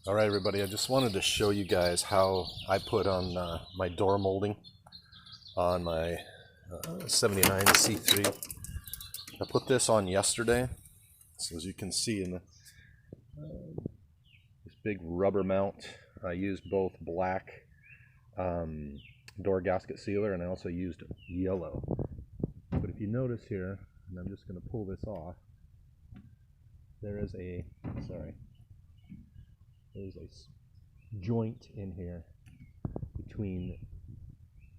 Alright everybody, I just wanted to show you guys how I put on my door molding on my 79 C3. I put this on yesterday, so as you can see in this big rubber mount, I used both black door gasket sealer and I also used yellow. But if you notice here, and I'm just going to pull this off, there's a joint in here between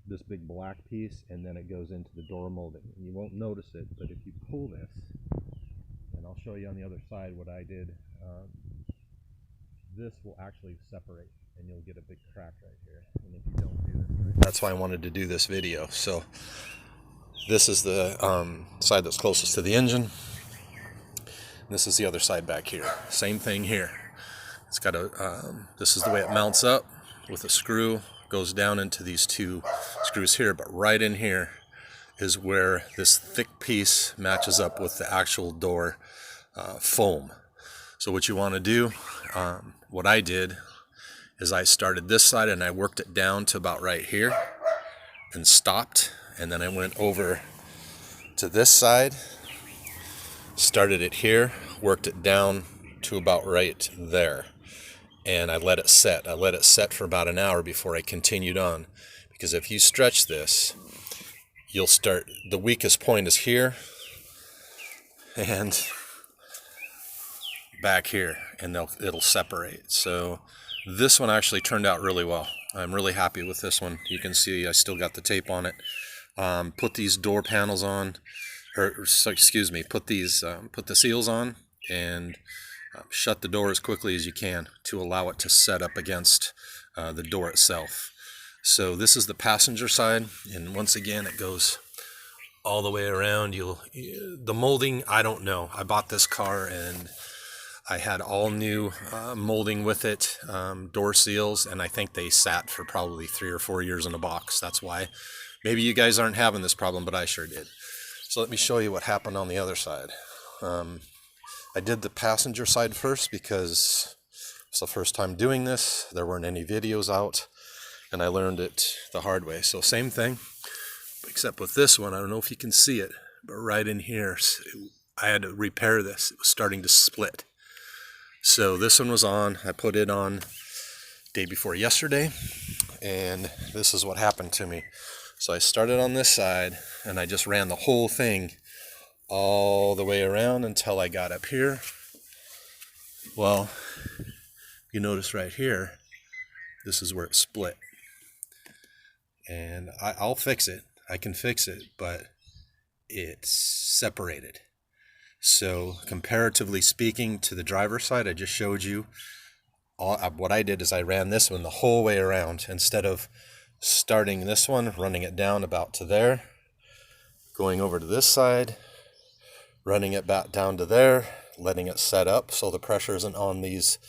this big black piece and then it goes into the door molding. And you won't notice it, but if you pull this, and I'll show you on the other side what I did, this will actually separate and you'll get a big crack right here. And if you don't do this right, that's why I wanted to do this video. So this is the side that's closest to the engine. This is the other side back here. Same thing here. It's got a, this is the way it mounts up with a screw, goes down into these two screws here, but right in here is where this thick piece matches up with the actual door foam. So what you want to do, what I did is I started this side and I worked it down to about right here and stopped, and then I went over to this side, started it here, worked it down to about right there, and I let it set. I let it set for about an hour before I continued on, because if you stretch this, you'll start, the weakest point is here and back here, and it'll separate. So this one actually turned out really well. I'm really happy with this one. You can see I still got the tape on it. Put these door panels on, excuse me, put the seals on and shut the door as quickly as you can to allow it to set up against the door itself. So this is the passenger side, and once again it goes all the way around. The molding, I don't know. I bought this car and I had all new molding with it, door seals, and I think they sat for probably 3 or 4 years in a box. That's why. Maybe you guys aren't having this problem, but I sure did. So let me show you what happened on the other side. I did the passenger side first because it's the first time doing this. There weren't any videos out, and I learned it the hard way. So same thing, except with this one, I don't know if you can see it, but right in here, I had to repair this. It was starting to split. So this one was on. I put it on day before yesterday, and this is what happened to me. So I started on this side, and I just ran the whole thing all the way around until I got up here. Well, you notice right here, this is where it split. And I'll fix it. I can fix it, but it's separated. So comparatively speaking to the driver's side I just showed you, what I did is I ran this one the whole way around instead of starting this one, running it down about to there, going over to this side, running it back down to there, letting it set up so the pressure isn't on these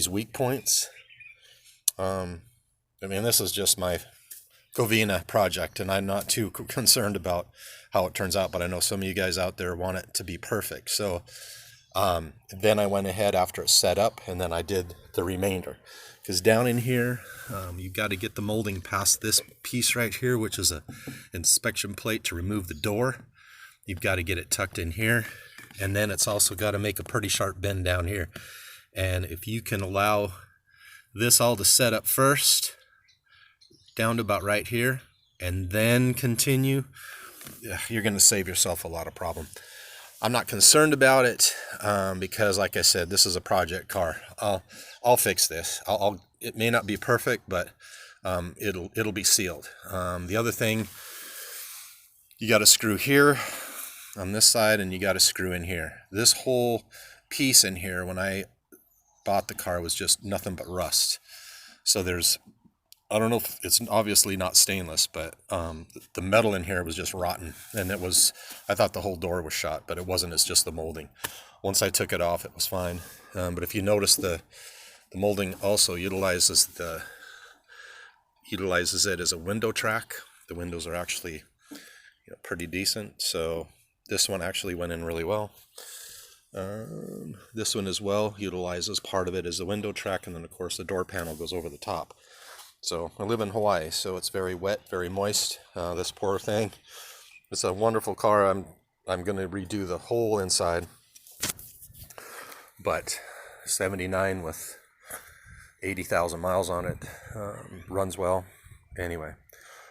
weak points. I mean, this is just my Covina project, and I'm not too concerned about how it turns out, but I know some of you guys out there want it to be perfect. So then I went ahead after it set up, and then I did the remainder. Because down in here, you've got to get the molding past this piece right here, which is a inspection plate to remove the door. You've got to get it tucked in here, and then it's also got to make a pretty sharp bend down here. And if you can allow this all to set up first, down to about right here, and then continue, you're going to save yourself a lot of problem. I'm not concerned about it because, like I said, this is a project car. I'll fix this. It may not be perfect, but it'll be sealed. The other thing, you got to screw here on this side, and you got to screw in here. This whole piece in here, when I bought the car, was just nothing but rust. So I don't know if it's obviously not stainless, but the metal in here was just rotten, and I thought the whole door was shot, but it wasn't. It's just the molding. Once I took it off, it was fine. But if you notice, the molding also utilizes it as a window track. The windows are actually pretty decent, so this one actually went in really well. This one as well utilizes part of it as the window track, and then of course the door panel goes over the top. So I live in Hawaii, so it's very wet, very moist. This poor thing. It's a wonderful car. I'm going to redo the whole inside, but 79 with 80,000 miles on it, runs well. Anyway,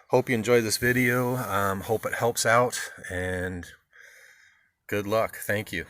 hope you enjoyed this video. Hope it helps out, and good luck. Thank you.